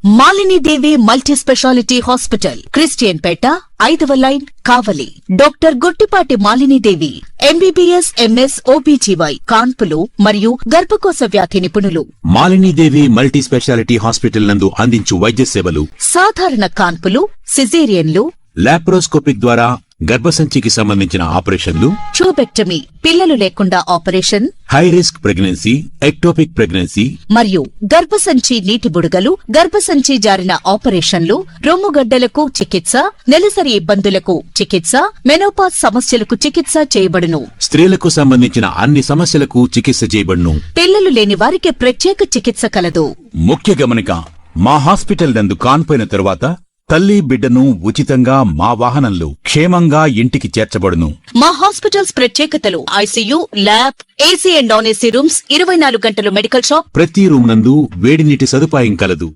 మాలిని దేవి multi speciality hospital, Christian పేట, 5వ line, కావలి. Doctor Guttipati Malini దేవి, MBBS, MS, OBGY, కాన్పులు మరియు గర్భకోశ వ్యాధి నిపుణులు. మాలిని దేవి మల్టీ స్పెషాలిటీ హాస్పిటల్ నందు అందించు వైద్య సేవలు: సాధారణ కాన్పులు, సిజేరియన్లు, లాప్రోస్కోపిక్ ద్వారా గర్భసంచికి సంబంధించిన ఆపరేషన్లు, ట్యూబెక్టమీ, పిల్లలు లేకుండా operation, high risk pregnancy, ectopic pregnancy మరియు గర్భసంచి నీటి బుడగలు, గర్భసంచి జారిన ఆపరేషన్లు, రొమ్ముగడ్డలకు చికిత్స, నెలసరి ఇబ్బందులకు చికిత్స, మెనోపాజ్ సమస్యలకు చికిత్స చేయబడును. స్త్రీలకు సంబంధించిన అన్ని సమస్యలకు చికిత్స చేయబడును. పిల్లలు లేని వారికి ప్రత్యేక చికిత్స కలదు. ముఖ్య గమనిక: మా హాస్పిటల్ నందు కాన్పోయిన తరువాత తల్లి బిడ్డను ఉచితంగా మా వాహనంలో క్షేమంగా ఇంటికి చేర్చబడును. మా హాస్పిటల్స్ ప్రత్యేకతలు: ICU, lab, AC and non AC rooms, 24 గంటలు మెడికల్ షాప్, ప్రతి రూమ్ నందు వేడి నీటి సదుపాయం కలదు.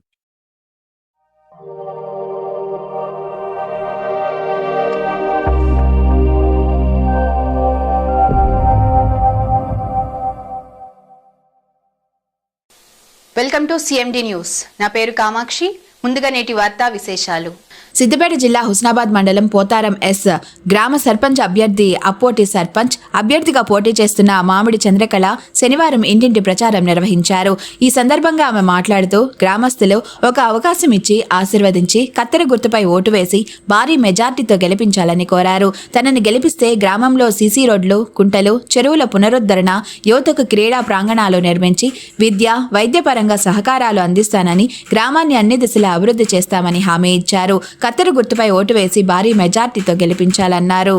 Welcome to CMD news. నా పేరు కామాక్షి. ముందుగా నేటి వార్తా విశేషాలు. సిద్దిపేట జిల్లా హుస్నాబాద్ మండలం పోతారం ఎస్ గ్రామ సర్పంచ్ అభ్యర్థి అప్పోటి సర్పంచ్ అభ్యర్థిగా పోటీ చేస్తున్న మామిడి చంద్రకళ శనివారం ఇంటింటి ప్రచారం నిర్వహించారు. ఈ సందర్భంగా ఆమె మాట్లాడుతూ గ్రామస్తులు ఒక అవకాశం ఇచ్చి ఆశీర్వదించి కత్తెర గుర్తుపై ఓటు వేసి భారీ మెజార్టీతో గెలిపించాలని కోరారు. తనని గెలిపిస్తే గ్రామంలో సీసీ రోడ్లు, కుంటలు, చెరువుల పునరుద్ధరణ, యువతకు క్రీడా ప్రాంగణాలు నిర్మించి విద్య, వైద్యపరంగా సహకారాలు అందిస్తానని, గ్రామాన్ని అన్ని దిశలా అభివృద్ధి చేస్తామని హామీ ఇచ్చారు. కత్తెర గుర్తుపై ఓటు వేసి భారీ మెజార్టీతో గెలిపించాలన్నారు.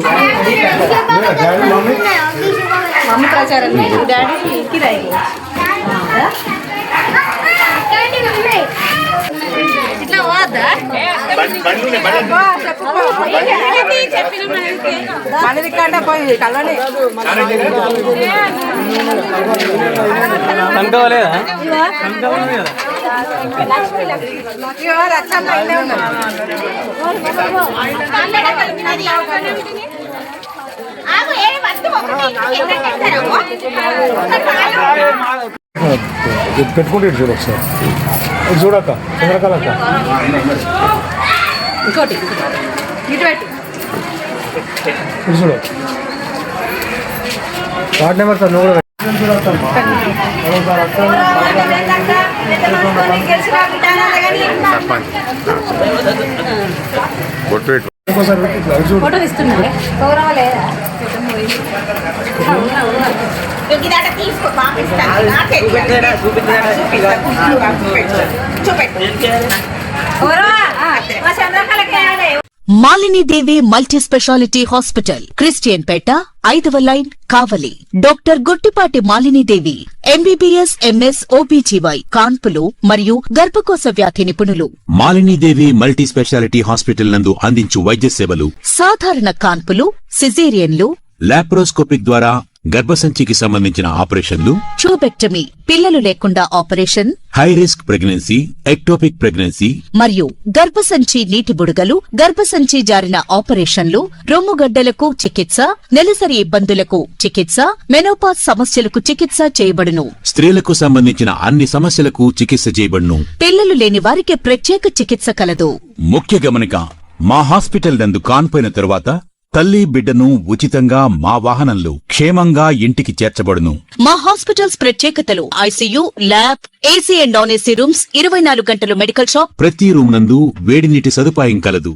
పెట్టుకుంటే చూడు ఒకసారి చూడక్క చంద్రకళక్క ఇంకోటి చూడు వార్డ్ నెంబర్ సార్ నువ్వు మాలిని దేవి మల్టీ స్పెషాలిటీ హాస్పిటల్, క్రిస్టియన్ పేట, 5వ లైన్, కావలి. డాక్టర్ గుట్టిపాటి మాలిని దేవి, ఎంబీబీఎస్, ఎంఎస్, ఓబీజీవై, కాన్పులు మరియు గర్భకోశ వ్యాధి నిపుణులు. మాలిని దేవి మల్టీ స్పెషాలిటీ హాస్పిటల్ నందు అందించు వైద్య సేవలు: సాధారణ కాన్పులు, సిజేరియన్లు, లాప్రోస్కోపిక్ ద్వారా గర్భసంచికి సంబంధించిన ఆపరేషన్లు, ట్యూబెక్టమీ, పిల్లలు లేకుండా operation, high risk pregnancy, ectopic pregnancy మరియు గర్భసంచి నీటి బుడగలు, గర్భసంచి జారిన ఆపరేషన్లు, రొమ్ముగడ్డలకు చికిత్స, నెలసరి ఇబ్బందులకు చికిత్స, మెనోపాజ్ సమస్యలకు చికిత్స చేయబడును. స్త్రీలకు సంబంధించిన అన్ని సమస్యలకు చికిత్స చేయబడును. పిల్లలు లేని వారికి ప్రత్యేక చికిత్స కలదు. ముఖ్య గమనిక: మా హాస్పిటల్ నందు కాన్పోయిన తరువాత తల్లి బిడ్డను ఉచితంగా మా వాహనంలో క్షేమంగా ఇంటికి చేర్చబడును. మా హాస్పిటల్స్ ప్రత్యేకతలు: ICU, lab, AC and non AC rooms, 24 గంటలు మెడికల్ షాప్, ప్రతి రూమ్ నందు వేడి నీటి సదుపాయం కలదు.